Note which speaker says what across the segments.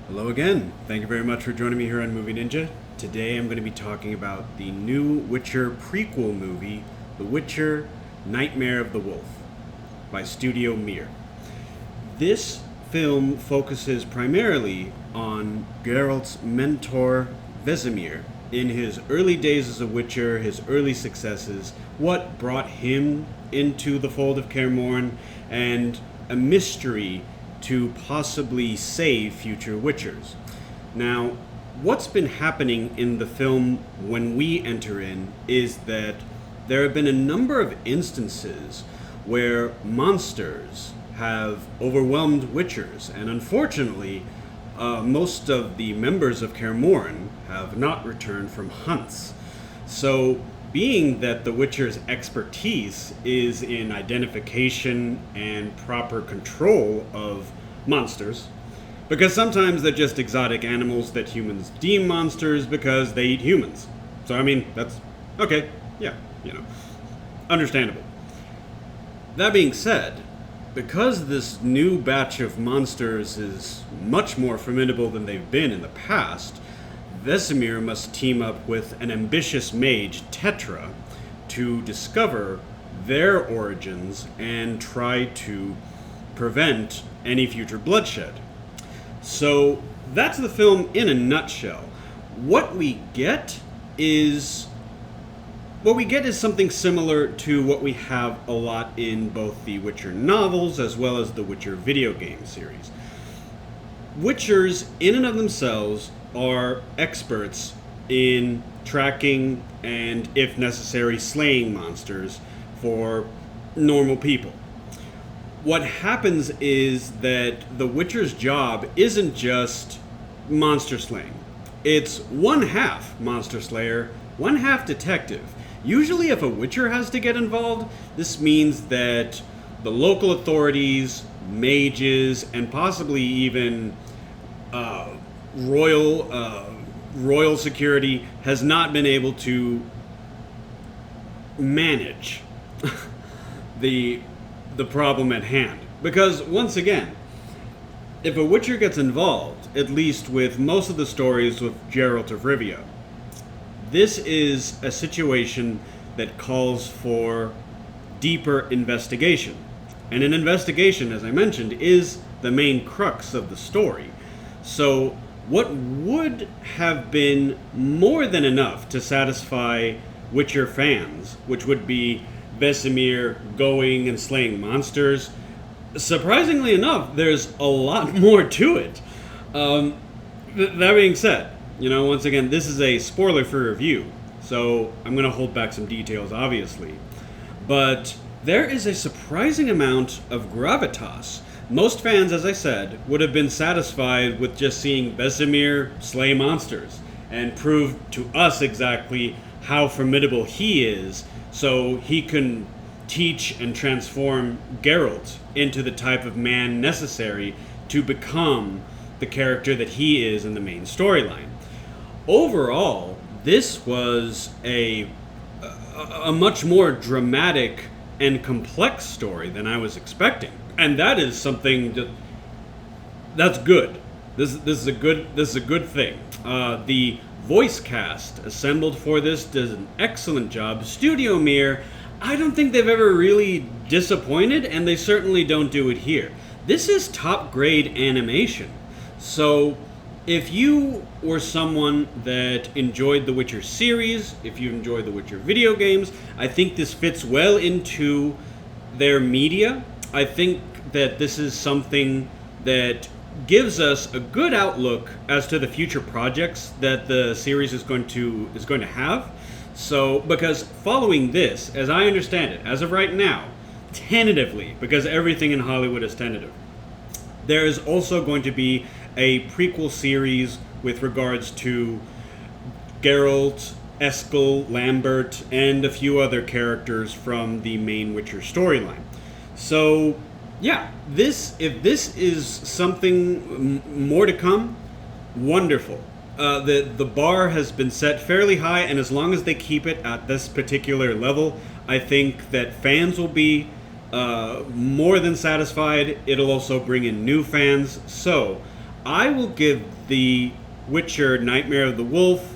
Speaker 1: Hello again. Thank you very much for joining me here on Movie Ninja. Today I'm going to be talking about the new Witcher prequel movie, The Witcher: Nightmare of the Wolf, by Studio Mir. This film focuses primarily on Geralt's mentor, Vesemir, in his early days as a Witcher, his early successes, what brought him into the fold of Kaer Morhen, and a mystery to possibly save future Witchers. Now, what's been happening in the film when we enter in is that there have been a number of instances where monsters have overwhelmed Witchers, and unfortunately, most of the members of Kaer Morhen have not returned from hunts. So, being that the Witcher's expertise is in identification and proper control of monsters, because sometimes they're just exotic animals that humans deem monsters because they eat humans. So, I mean, that's okay, yeah, understandable. That being said, because this new batch of monsters is much more formidable than they've been in the past, Vesemir must team up with an ambitious mage, Tetra, to discover their origins and try to prevent any future bloodshed. So that's the film in a nutshell. What we get is something similar to what we have a lot in both the Witcher novels as well as the Witcher video game series. Witchers, in and of themselves, are experts in tracking and, if necessary, slaying monsters for normal people. What happens is that the Witcher's job isn't just monster slaying. It's one half monster slayer, one half detective. Usually if a Witcher has to get involved, this means that the local authorities, mages, and possibly even royal security has not been able to manage the problem at hand. Because once again, if a Witcher gets involved, at least with most of the stories with Geralt of Rivia, this is a situation that calls for deeper investigation. And an investigation, as I mentioned, is the main crux of the story. So what would have been more than enough to satisfy Witcher fans, which would be Vesemir going and slaying monsters, surprisingly enough, there's a lot more to it. That being said, once again, this is a spoiler-free review, so I'm going to hold back some details, obviously. But there is a surprising amount of gravitas. Most fans, as I said, would have been satisfied with just seeing Vesemir slay monsters and prove to us exactly how formidable he is, so he can teach and transform Geralt into the type of man necessary to become the character that he is in the main storyline. Overall, this was a much more dramatic and complex story than I was expecting. And that is something that's good. This is a good thing. The voice cast assembled for this does an excellent job. Studio Mir, I don't think they've ever really disappointed, and they certainly don't do it here. This is top grade animation. So if you were someone that enjoyed the Witcher series, if you enjoyed the Witcher video games, I think this fits well into their media. I think that this is something that gives us a good outlook as to the future projects that the series is going to have. So, because following this, as I understand it, as of right now, tentatively, because everything in Hollywood is tentative, there is also going to be a prequel series with regards to Geralt, Eskel, Lambert, and a few other characters from the main Witcher storyline. So, yeah, if this is something more to come, wonderful. The bar has been set fairly high, and as long as they keep it at this particular level, I think that fans will be more than satisfied. It'll also bring in new fans. So I will give The Witcher Nightmare of the Wolf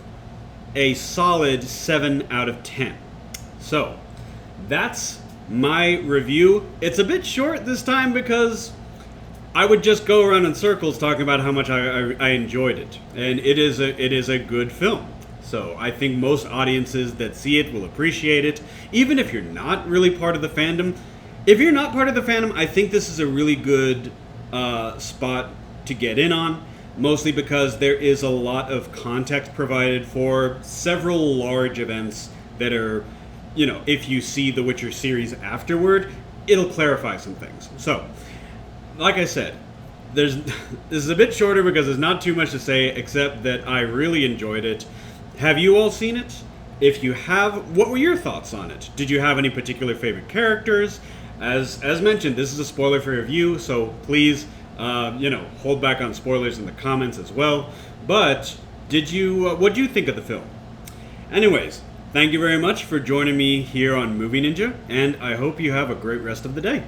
Speaker 1: a solid 7 out of 10. So, that's my review. It's a bit short this time because I would just go around in circles talking about how much I enjoyed it. And it is a good film. So I think most audiences that see it will appreciate it, even if you're not really part of the fandom. If you're not part of the fandom, I think this is a really good spot to get in on, mostly because there is a lot of context provided for several large events that are, if you see the Witcher series afterward, it'll clarify some things. So, like I said, this is a bit shorter because there's not too much to say except that I really enjoyed it. Have you all seen it? If you have, what were your thoughts on it? Did you have any particular favorite characters? As mentioned, this is a spoiler-free review, so please, hold back on spoilers in the comments as well. But what do you think of the film? Anyways, thank you very much for joining me here on Movie Ninja, and I hope you have a great rest of the day.